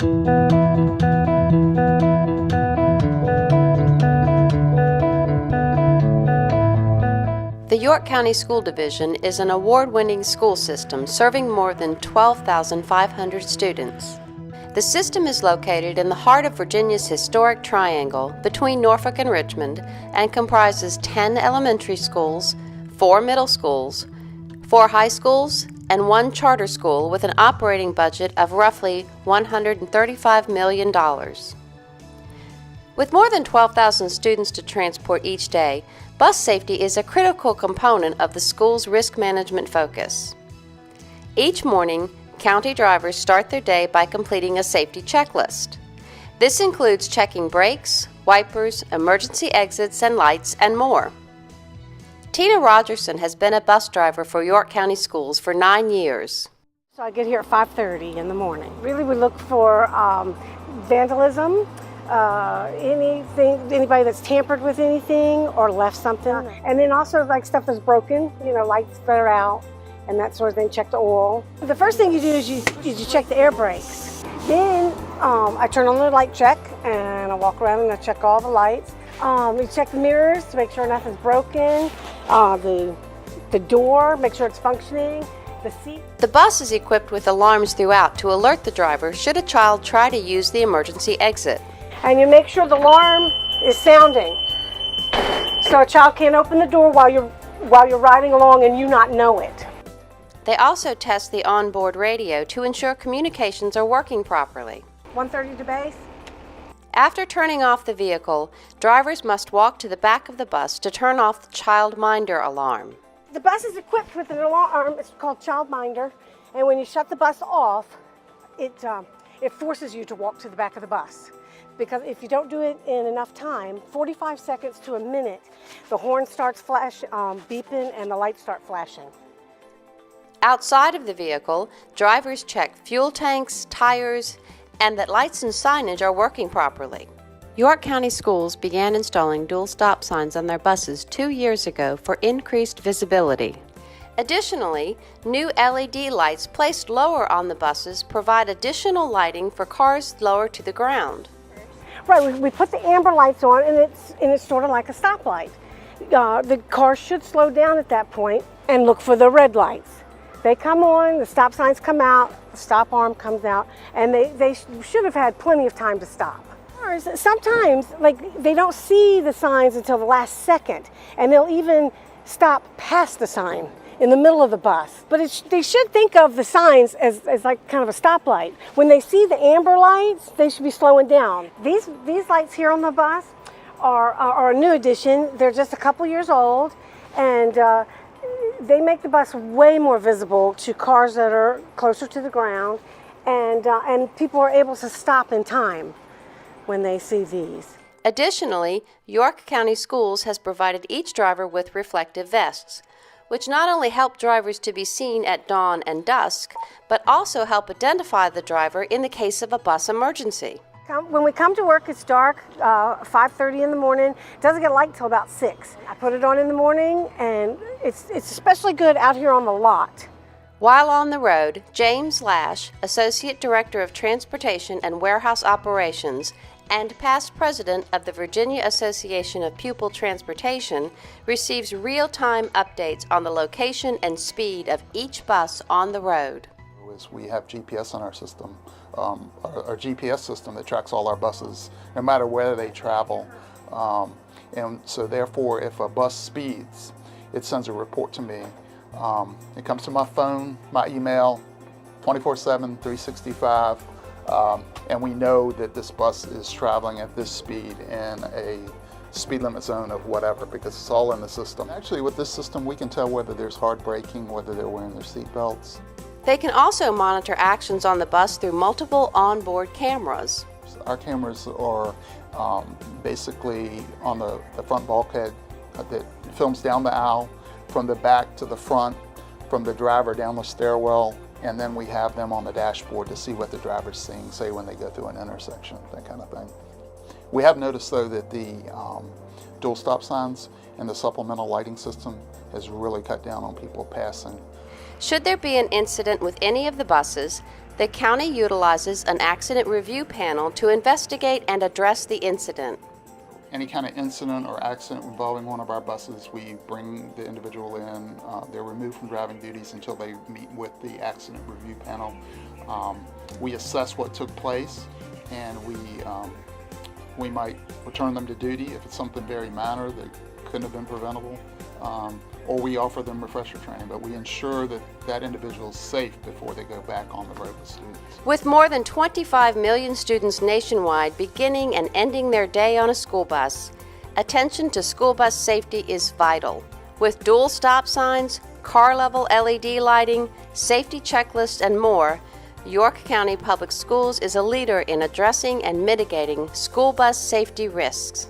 The York County School Division is an award-winning school system serving more than 12,500 students. The system is located in the heart of Virginia's historic triangle between Norfolk and Richmond and comprises 10 elementary schools, 4 middle schools, 4 high schools, and 1 charter school with an operating budget of roughly $135 million. With more than 12,000 students to transport each day, bus safety is a critical component of the school's risk management focus. Each morning, county drivers start their day by completing a safety checklist. This includes checking brakes, wipers, emergency exits and lights, and more. Tina Rogerson has been a bus driver for York County Schools for 9 years. So I get here at 5:30 in the morning. Really, we look for vandalism, anybody that's tampered with anything or left something. And then also like stuff that's broken, lights that are out and that sort of thing, check the oil. The first thing you do is you check the air brakes. Then I turn on the light check and I walk around and I check all the lights. We check the mirrors to make sure nothing's broken, the door, make sure it's functioning, the seat. The bus is equipped with alarms throughout to alert the driver should a child try to use the emergency exit. And you make sure the alarm is sounding so a child can't open the door while you're riding along and you not know it. They also test the onboard radio to ensure communications are working properly. 1:30 to base. After turning off the vehicle, drivers must walk to the back of the bus to turn off the childminder alarm. The bus is equipped with an alarm. It's called childminder, and when you shut the bus off, it forces you to walk to the back of the bus. Because if you don't do it in enough time, 45 seconds to a minute, the horn starts beeping and the lights start flashing. Outside of the vehicle, drivers check fuel tanks, tires, and that lights and signage are working properly. York County Schools began installing dual stop signs on their buses 2 years ago for increased visibility. Additionally, new LED lights placed lower on the buses provide additional lighting for cars lower to the ground. Right, we put the amber lights on and it's sort of like a stoplight. The cars should slow down at that point and look for the red lights. They come on, the stop signs come out, the stop arm comes out, and they should have had plenty of time to stop. Sometimes, they don't see the signs until the last second, and they'll even stop past the sign in the middle of the bus. But they should think of the signs as like kind of a stoplight. When they see the amber lights, they should be slowing down. These lights here on the bus are a new addition. They're just a couple years old, and they make the bus way more visible to cars that are closer to the ground, and people are able to stop in time when they see these. Additionally, York County Schools has provided each driver with reflective vests, which not only help drivers to be seen at dawn and dusk, but also help identify the driver in the case of a bus emergency. When we come to work, it's dark, 5:30 in the morning. It doesn't get light till about 6. I put it on in the morning, and it's especially good out here on the lot. While on the road, James Lash, Associate Director of Transportation and Warehouse Operations and past president of the Virginia Association of Pupil Transportation, receives real-time updates on the location and speed of each bus on the road. We have GPS in our system, our GPS system that tracks all our buses, no matter where they travel. And so therefore, if a bus speeds, it sends a report to me. It comes to my phone, my email, 24/7, 365, and we know that this bus is traveling at this speed in a speed limit zone of whatever, because it's all in the system. Actually, with this system, we can tell whether there's hard braking, whether they're wearing their seat belts. They can also monitor actions on the bus through multiple onboard cameras. Our cameras are basically on the front bulkhead that films down the aisle, from the back to the front, from the driver down the stairwell, and then we have them on the dashboard to see what the driver's seeing, say when they go through an intersection, that kind of thing. We have noticed though that the dual stop signs and the supplemental lighting system has really cut down on people passing. Should there be an incident with any of the buses, The county utilizes an accident review panel to investigate and address the incident. Any kind of incident or accident involving one of our buses, we bring the individual in. They're removed from driving duties until they meet with the accident review panel. We assess what took place, and we might return them to duty if it's something very minor that couldn't have been preventable, or we offer them refresher training, but we ensure that that individual is safe before they go back on the road with students. With more than 25 million students nationwide beginning and ending their day on a school bus, attention to school bus safety is vital. With dual stop signs, car-level LED lighting, safety checklists, and more, York County Public Schools is a leader in addressing and mitigating school bus safety risks.